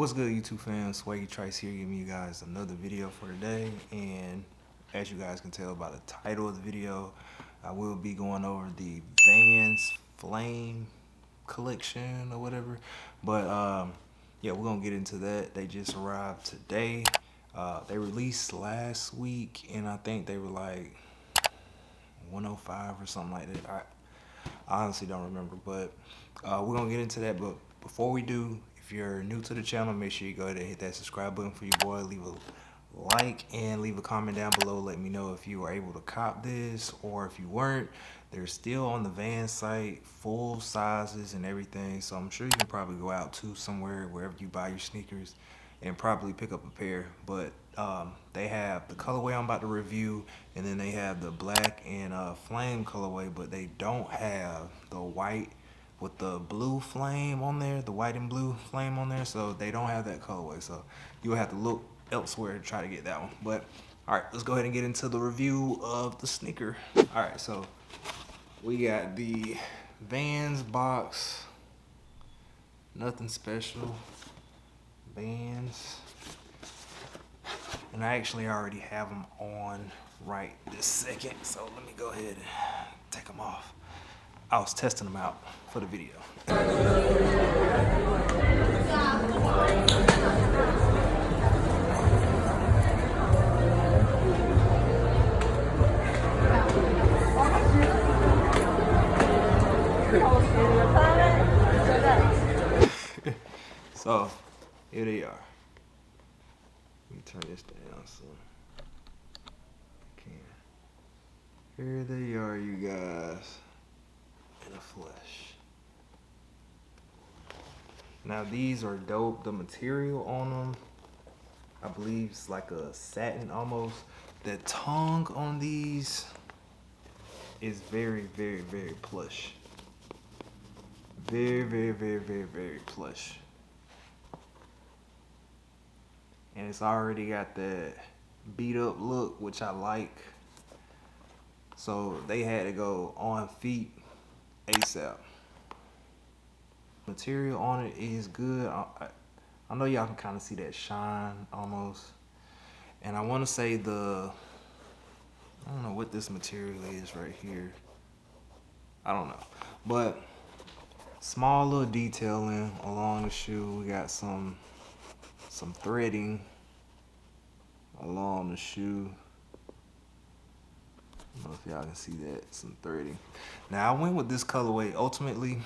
What's good, YouTube fans? Swaggytrice here, giving you guys another video for today. And as you guys can tell by the title of the video, I will be going over the Vans Flame collection or whatever. But yeah, we're gonna get into that. They just arrived today. They released last week, and I think they were like 105 or something like that. I honestly don't remember, but we're gonna get into that. But before we do, if you're new to the channel, make sure you go ahead and hit that subscribe button for your boy. Leave a like and leave a comment down below. Let me know if you were able to cop this, or if you weren't. They're still on the Vans site, full sizes and everything. So I'm sure you can probably go out to somewhere, wherever you buy your sneakers, and probably pick up a pair. But they have the colorway I'm about to review, and then they have the black and flame colorway, but they don't have the white with the blue flame on there, the white and blue flame on there. So they don't have that colorway, so you will have to look elsewhere to try to get that one. But all right, let's go ahead and get into the review of the sneaker. All right, so we got the Vans box, nothing special, Vans. And I actually already have them on right this second, so let me go ahead and take them off. I was testing them out for the video. So here they are. Let me turn this down so I can. Here they are, you guys, in the flesh. Now these are dope. The material on them, I believe it's like a satin almost. The tongue on these is very, very, very plush. Very, very, very, very, very plush. And it's already got that beat up look, which I like. So they had to go on feet ASAP. Material on it is good. I know y'all can kind of see that shine almost. And I want to say I don't know what this material is right here. I don't know. But small little detailing along the shoe. We got some threading along the shoe. I don't know if y'all can see that, some threading. Now I went with this colorway. Ultimately,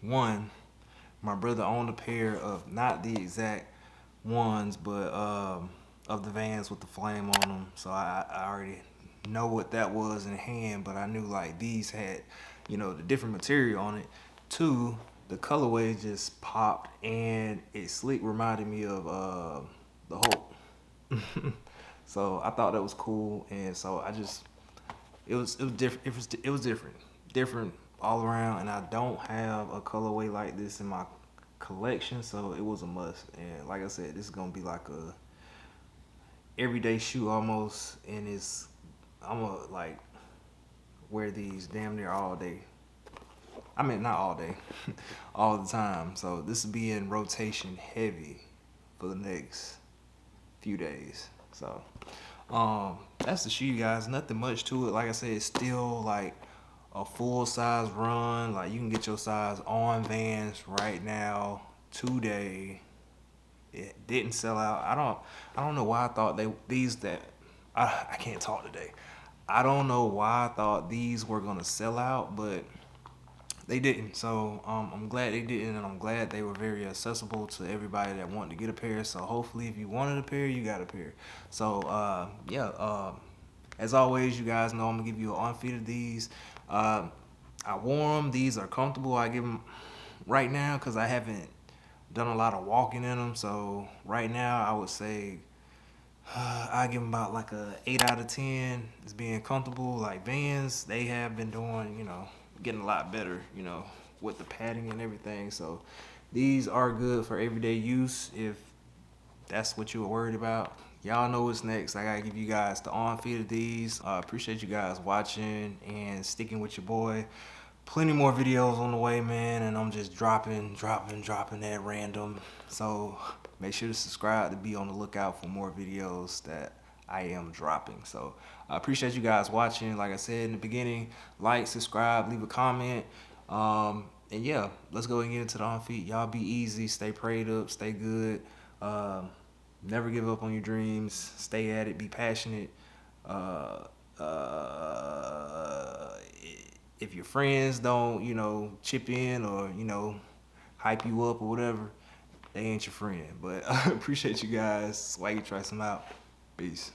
one, my brother owned a pair of, not the exact ones, but of the Vans with the flame on them. So I already know what that was in hand, but I knew like these had, you know, the different material on it. Two, the colorway just popped, and it slick reminded me of the Hulk. So I thought that was cool, and so I just it was different all around. And I don't have a colorway like this in my collection, so it was a must. And like I said, this is gonna be like a everyday shoe almost, and I'm gonna like wear these damn near all day. I mean, not all day, all the time. So this will be in rotation heavy for the next few days. So that's the shoe, you guys. Nothing much to it. Like I said, it's still like a full size run. Like you can get your size on Vans right now today. It didn't sell out. I don't know why I thought I can't talk today. I don't know why I thought these were gonna sell out, but they didn't. So I'm glad they didn't, and I'm glad they were very accessible to everybody that wanted to get a pair. So hopefully if you wanted a pair, you got a pair. So yeah, as always, you guys know I'm gonna give you an on feet of these. I wore them. These are comfortable. I give them right now because I haven't done a lot of walking in them. So right now I would say I give them about like a 8 out of 10. It's being comfortable. Like Vans, they have been doing, you know, getting a lot better, you know, with the padding and everything. So these are good for everyday use if that's what you were worried about. Y'all know what's next. I gotta give you guys the on feet of these. Appreciate you guys watching and sticking with your boy. plenty more videos on the way, man, and I'm just dropping at random. So make sure to subscribe to be on the lookout for more videos that I am dropping. So I appreciate you guys watching. Like I said in the beginning, like, subscribe, leave a comment. And yeah, let's go and get into the on feet. Y'all be easy, stay prayed up, stay good. Never give up on your dreams. Stay at it, be passionate. Uh, uh, if your friends don't, chip in or, hype you up or whatever, they ain't your friend. But I appreciate you guys. Swaggytrice, I'm out. Peace.